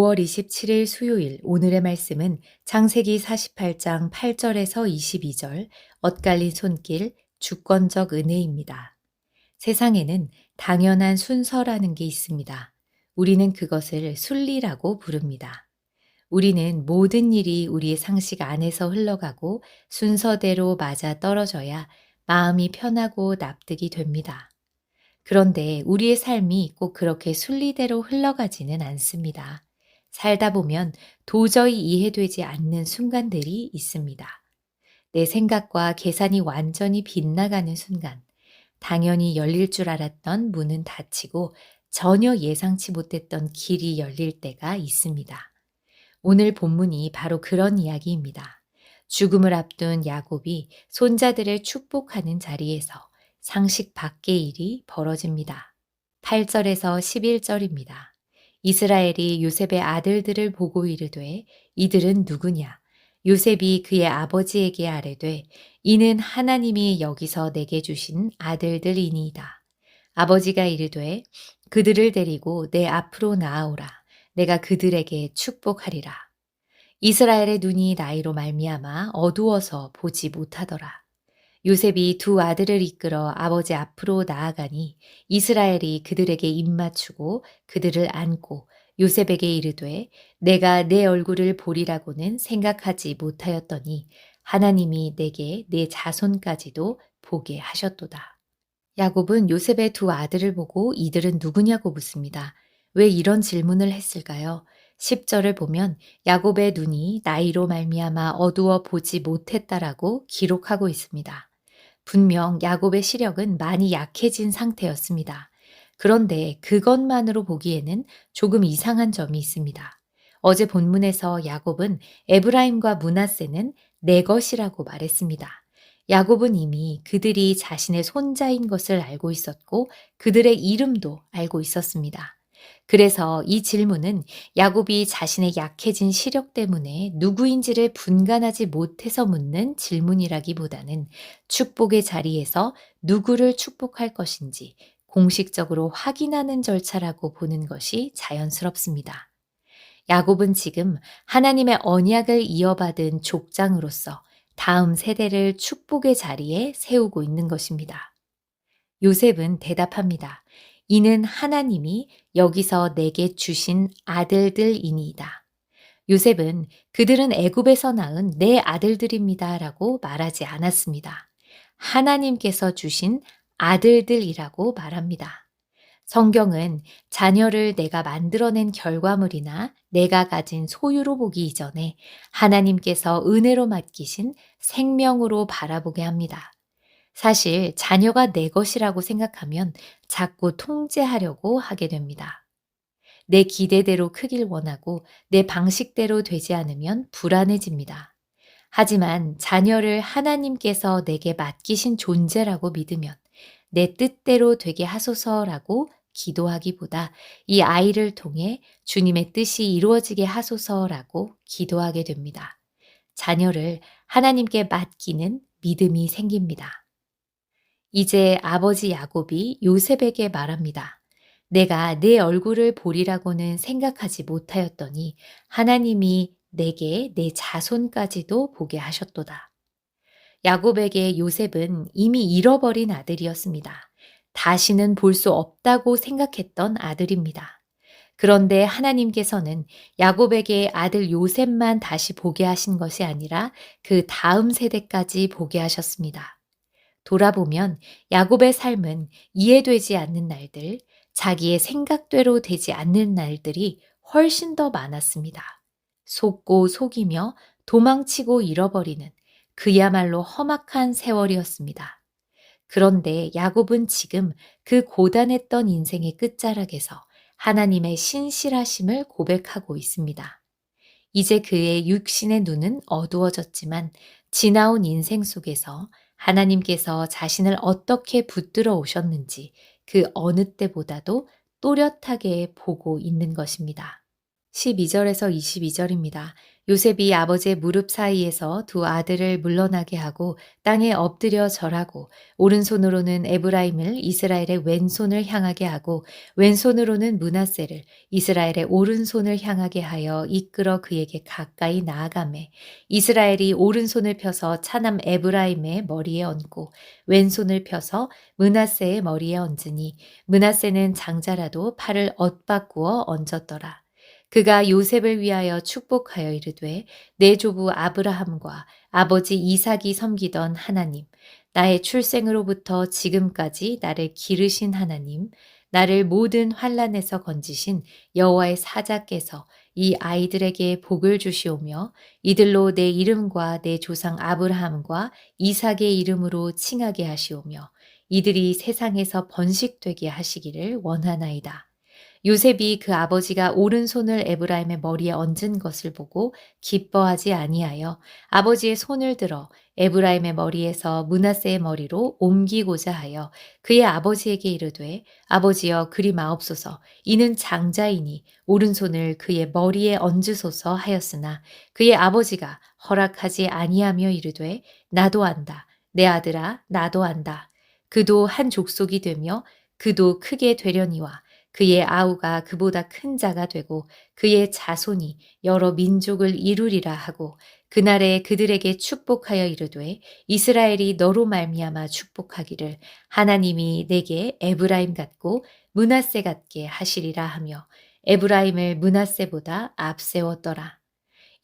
5월 27일 수요일 오늘의 말씀은 창세기 48장 8절에서 22절 엇갈린 손길 주권적 은혜입니다. 세상에는 당연한 순서라는 게 있습니다. 우리는 그것을 순리라고 부릅니다. 우리는 모든 일이 우리의 상식 안에서 흘러가고 순서대로 맞아 떨어져야 마음이 편하고 납득이 됩니다. 그런데 우리의 삶이 꼭 그렇게 순리대로 흘러가지는 않습니다. 살다 보면 도저히 이해되지 않는 순간들이 있습니다. 내 생각과 계산이 완전히 빗나가는 순간, 당연히 열릴 줄 알았던 문은 닫히고 전혀 예상치 못했던 길이 열릴 때가 있습니다. 오늘 본문이 바로 그런 이야기입니다. 죽음을 앞둔 야곱이 손자들을 축복하는 자리에서 상식 밖의 일이 벌어집니다. 8절에서 11절입니다. 이스라엘이 요셉의 아들들을 보고 이르되 이들은 누구냐? 요셉이 그의 아버지에게 아뢰되 이는 하나님이 여기서 내게 주신 아들들이니이다. 아버지가 이르되 그들을 데리고 내 앞으로 나아오라. 내가 그들에게 축복하리라. 이스라엘의 눈이 나이로 말미암아 어두워서 보지 못하더라. 요셉이 두 아들을 이끌어 아버지 앞으로 나아가니 이스라엘이 그들에게 입맞추고 그들을 안고 요셉에게 이르되 내가 내 얼굴을 보리라고는 생각하지 못하였더니 하나님이 내게 내 자손까지도 보게 하셨도다. 야곱은 요셉의 두 아들을 보고 이들은 누구냐고 묻습니다. 왜 이런 질문을 했을까요? 10절을 보면 야곱의 눈이 나이로 말미암아 어두워 보지 못했다라고 기록하고 있습니다. 분명 야곱의 시력은 많이 약해진 상태였습니다. 그런데 그것만으로 보기에는 조금 이상한 점이 있습니다. 어제 본문에서 야곱은 에브라임과 므낫세는 내 것이라고 말했습니다. 야곱은 이미 그들이 자신의 손자인 것을 알고 있었고 그들의 이름도 알고 있었습니다. 그래서 이 질문은 야곱이 자신의 약해진 시력 때문에 누구인지를 분간하지 못해서 묻는 질문이라기보다는 축복의 자리에서 누구를 축복할 것인지 공식적으로 확인하는 절차라고 보는 것이 자연스럽습니다. 야곱은 지금 하나님의 언약을 이어받은 족장으로서 다음 세대를 축복의 자리에 세우고 있는 것입니다. 요셉은 대답합니다. 이는 하나님이 여기서 내게 주신 아들들이니이다. 요셉은 그들은 애굽에서 낳은 내 아들들입니다 라고 말하지 않았습니다. 하나님께서 주신 아들들이라고 말합니다. 성경은 자녀를 내가 만들어낸 결과물이나 내가 가진 소유로 보기 이전에 하나님께서 은혜로 맡기신 생명으로 바라보게 합니다. 사실 자녀가 내 것이라고 생각하면 자꾸 통제하려고 하게 됩니다. 내 기대대로 크길 원하고 내 방식대로 되지 않으면 불안해집니다. 하지만 자녀를 하나님께서 내게 맡기신 존재라고 믿으면 내 뜻대로 되게 하소서라고 기도하기보다 이 아이를 통해 주님의 뜻이 이루어지게 하소서라고 기도하게 됩니다. 자녀를 하나님께 맡기는 믿음이 생깁니다. 이제 아버지 야곱이 요셉에게 말합니다. 내가 내 얼굴을 보리라고는 생각하지 못하였더니 하나님이 내게 내 자손까지도 보게 하셨도다. 야곱에게 요셉은 이미 잃어버린 아들이었습니다. 다시는 볼 수 없다고 생각했던 아들입니다. 그런데 하나님께서는 야곱에게 아들 요셉만 다시 보게 하신 것이 아니라 그 다음 세대까지 보게 하셨습니다. 돌아보면 야곱의 삶은 이해되지 않는 날들, 자기의 생각대로 되지 않는 날들이 훨씬 더 많았습니다. 속고 속이며 도망치고 잃어버리는 그야말로 험악한 세월이었습니다. 그런데 야곱은 지금 그 고단했던 인생의 끝자락에서 하나님의 신실하심을 고백하고 있습니다. 이제 그의 육신의 눈은 어두워졌지만 지나온 인생 속에서 하나님께서 자신을 어떻게 붙들어 오셨는지 그 어느 때보다도 또렷하게 보고 있는 것입니다. 12절에서 22절입니다. 요셉이 아버지의 무릎 사이에서 두 아들을 물러나게 하고 땅에 엎드려 절하고 오른손으로는 에브라임을 이스라엘의 왼손을 향하게 하고 왼손으로는 므낫세를 이스라엘의 오른손을 향하게 하여 이끌어 그에게 가까이 나아가매 이스라엘이 오른손을 펴서 차남 에브라임의 머리에 얹고 왼손을 펴서 므낫세의 머리에 얹으니 므낫세는 장자라도 팔을 엇바꾸어 얹었더라. 그가 요셉을 위하여 축복하여 이르되 내 조부 아브라함과 아버지 이삭이 섬기던 하나님, 나의 출생으로부터 지금까지 나를 기르신 하나님, 나를 모든 환난에서 건지신 여호와의 사자께서 이 아이들에게 복을 주시오며 이들로 내 이름과 내 조상 아브라함과 이삭의 이름으로 칭하게 하시오며 이들이 세상에서 번식되게 하시기를 원하나이다. 요셉이 그 아버지가 오른손을 에브라임의 머리에 얹은 것을 보고 기뻐하지 아니하여 아버지의 손을 들어 에브라임의 머리에서 므낫세의 머리로 옮기고자 하여 그의 아버지에게 이르되 아버지여 그리 마옵소서 이는 장자이니 오른손을 그의 머리에 얹으소서 하였으나 그의 아버지가 허락하지 아니하며 이르되 나도 안다 내 아들아 나도 안다 그도 한 족속이 되며 그도 크게 되려니와 그의 아우가 그보다 큰 자가 되고 그의 자손이 여러 민족을 이루리라 하고 그날에 그들에게 축복하여 이르되 이스라엘이 너로 말미암아 축복하기를 하나님이 내게 에브라임 같고 므낫세 같게 하시리라 하며 에브라임을 므낫세보다 앞세웠더라.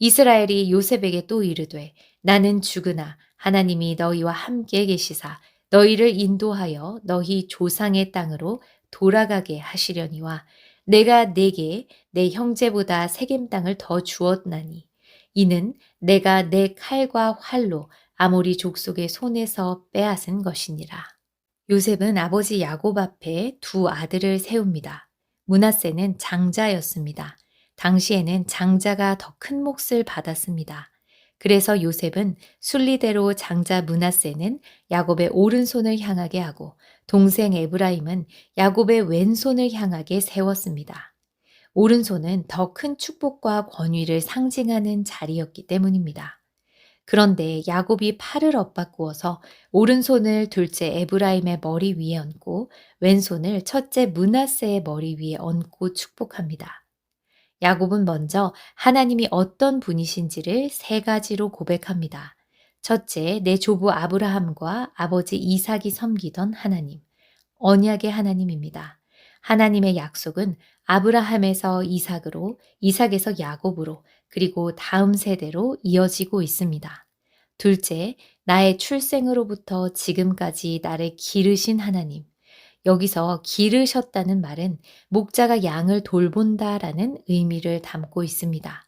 이스라엘이 요셉에게 또 이르되 나는 죽으나 하나님이 너희와 함께 계시사 너희를 인도하여 너희 조상의 땅으로 돌아가게 하시려니와 내가 내게 내 형제보다 세겜 땅을 더 주었나니 이는 내가 내 칼과 활로 아모리 족속의 손에서 빼앗은 것이니라. 요셉은 아버지 야곱 앞에 두 아들을 세웁니다. 므낫세는 장자였습니다. 당시에는 장자가 더 큰 몫을 받았습니다. 그래서 요셉은 순리대로 장자 므낫세는 야곱의 오른손을 향하게 하고 동생 에브라임은 야곱의 왼손을 향하게 세웠습니다. 오른손은 더 큰 축복과 권위를 상징하는 자리였기 때문입니다. 그런데 야곱이 팔을 엇바꾸어서 오른손을 둘째 에브라임의 머리 위에 얹고 왼손을 첫째 므낫세의 머리 위에 얹고 축복합니다. 야곱은 먼저 하나님이 어떤 분이신지를 세 가지로 고백합니다. 첫째, 내 조부 아브라함과 아버지 이삭이 섬기던 하나님, 언약의 하나님입니다. 하나님의 약속은 아브라함에서 이삭으로, 이삭에서 야곱으로, 그리고 다음 세대로 이어지고 있습니다. 둘째, 나의 출생으로부터 지금까지 나를 기르신 하나님. 여기서 기르셨다는 말은 목자가 양을 돌본다라는 의미를 담고 있습니다.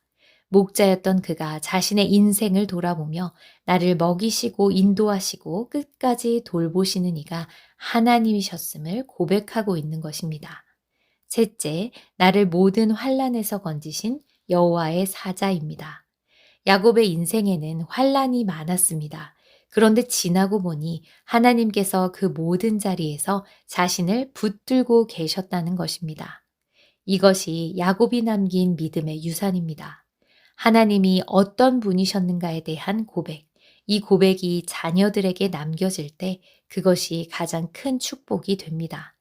목자였던 그가 자신의 인생을 돌아보며 나를 먹이시고 인도하시고 끝까지 돌보시는 이가 하나님이셨음을 고백하고 있는 것입니다. 셋째, 나를 모든 환난에서 건지신 여호와의 사자입니다. 야곱의 인생에는 환난이 많았습니다. 그런데 지나고 보니 하나님께서 그 모든 자리에서 자신을 붙들고 계셨다는 것입니다. 이것이 야곱이 남긴 믿음의 유산입니다. 하나님이 어떤 분이셨는가에 대한 고백, 이 고백이 자녀들에게 남겨질 때 그것이 가장 큰 축복이 됩니다.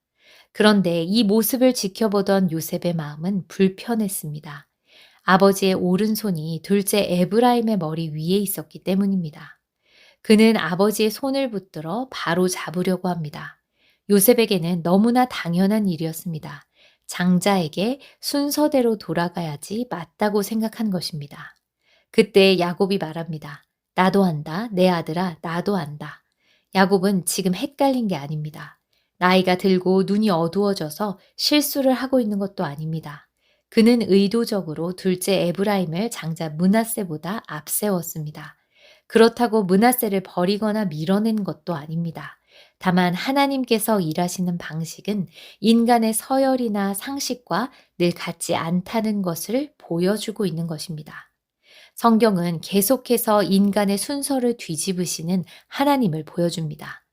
그런데 이 모습을 지켜보던 요셉의 마음은 불편했습니다. 아버지의 오른손이 둘째 에브라임의 머리 위에 있었기 때문입니다. 그는 아버지의 손을 붙들어 바로 잡으려고 합니다. 요셉에게는 너무나 당연한 일이었습니다. 장자에게 순서대로 돌아가야지 맞다고 생각한 것입니다. 그때 야곱이 말합니다. 나도 안다, 내 아들아, 나도 안다. 야곱은 지금 헷갈린 게 아닙니다. 나이가 들고 눈이 어두워져서 실수를 하고 있는 것도 아닙니다. 그는 의도적으로 둘째 에브라임을 장자 므낫세보다 앞세웠습니다. 그렇다고 므낫세를 버리거나 밀어낸 것도 아닙니다. 다만 하나님께서 일하시는 방식은 인간의 서열이나 상식과 늘 같지 않다는 것을 보여주고 있는 것입니다. 성경은 계속해서 인간의 순서를 뒤집으시는 하나님을 보여줍니다.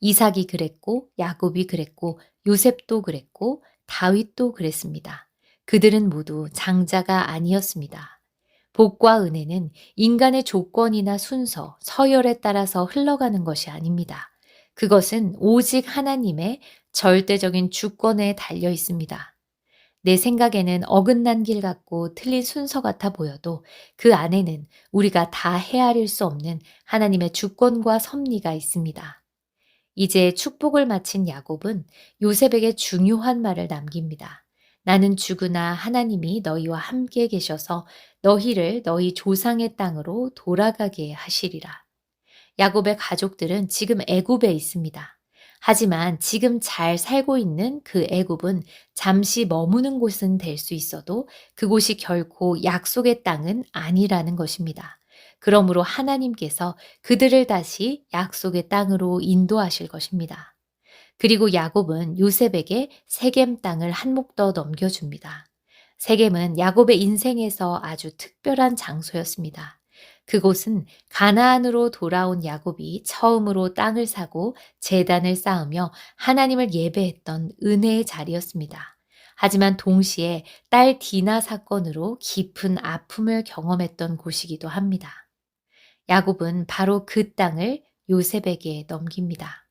이삭이 그랬고 야곱이 그랬고 요셉도 그랬고 다윗도 그랬습니다. 그들은 모두 장자가 아니었습니다. 복과 은혜는 인간의 조건이나 순서, 서열에 따라서 흘러가는 것이 아닙니다. 그것은 오직 하나님의 절대적인 주권에 달려 있습니다. 내 생각에는 어긋난 길 같고 틀린 순서 같아 보여도 그 안에는 우리가 다 헤아릴 수 없는 하나님의 주권과 섭리가 있습니다. 이제 축복을 마친 야곱은 요셉에게 중요한 말을 남깁니다. 나는 죽으나 하나님이 너희와 함께 계셔서 너희를 너희 조상의 땅으로 돌아가게 하시리라. 야곱의 가족들은 지금 애굽에 있습니다. 하지만 지금 잘 살고 있는 그 애굽은 잠시 머무는 곳은 될 수 있어도 그곳이 결코 약속의 땅은 아니라는 것입니다. 그러므로 하나님께서 그들을 다시 약속의 땅으로 인도하실 것입니다. 그리고 야곱은 요셉에게 세겜 땅을 한 몫 더 넘겨줍니다. 세겜은 야곱의 인생에서 아주 특별한 장소였습니다. 그곳은 가나안으로 돌아온 야곱이 처음으로 땅을 사고 제단을 쌓으며 하나님을 예배했던 은혜의 자리였습니다. 하지만 동시에 딸 디나 사건으로 깊은 아픔을 경험했던 곳이기도 합니다. 야곱은 바로 그 땅을 요셉에게 넘깁니다.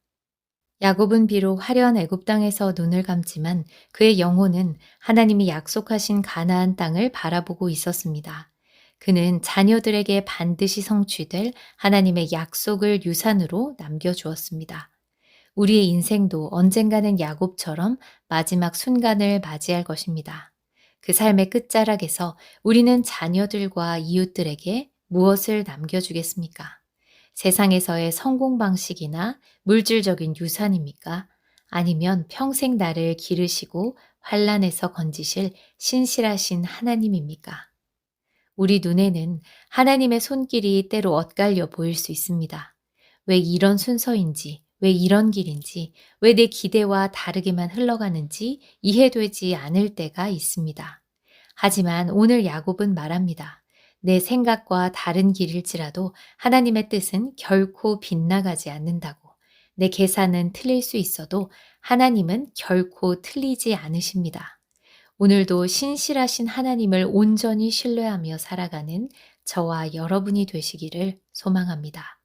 야곱은 비록 화려한 애굽 땅에서 눈을 감지만 그의 영혼은 하나님이 약속하신 가나안 땅을 바라보고 있었습니다. 그는 자녀들에게 반드시 성취될 하나님의 약속을 유산으로 남겨주었습니다. 우리의 인생도 언젠가는 야곱처럼 마지막 순간을 맞이할 것입니다. 그 삶의 끝자락에서 우리는 자녀들과 이웃들에게 무엇을 남겨주겠습니까? 세상에서의 성공 방식이나 물질적인 유산입니까? 아니면 평생 나를 기르시고 환난에서 건지실 신실하신 하나님입니까? 우리 눈에는 하나님의 손길이 때로 엇갈려 보일 수 있습니다. 왜 이런 순서인지, 왜 이런 길인지, 왜 내 기대와 다르게만 흘러가는지 이해되지 않을 때가 있습니다. 하지만 오늘 야곱은 말합니다. 내 생각과 다른 길일지라도 하나님의 뜻은 결코 빗나가지 않는다고. 내 계산은 틀릴 수 있어도 하나님은 결코 틀리지 않으십니다. 오늘도 신실하신 하나님을 온전히 신뢰하며 살아가는 저와 여러분이 되시기를 소망합니다.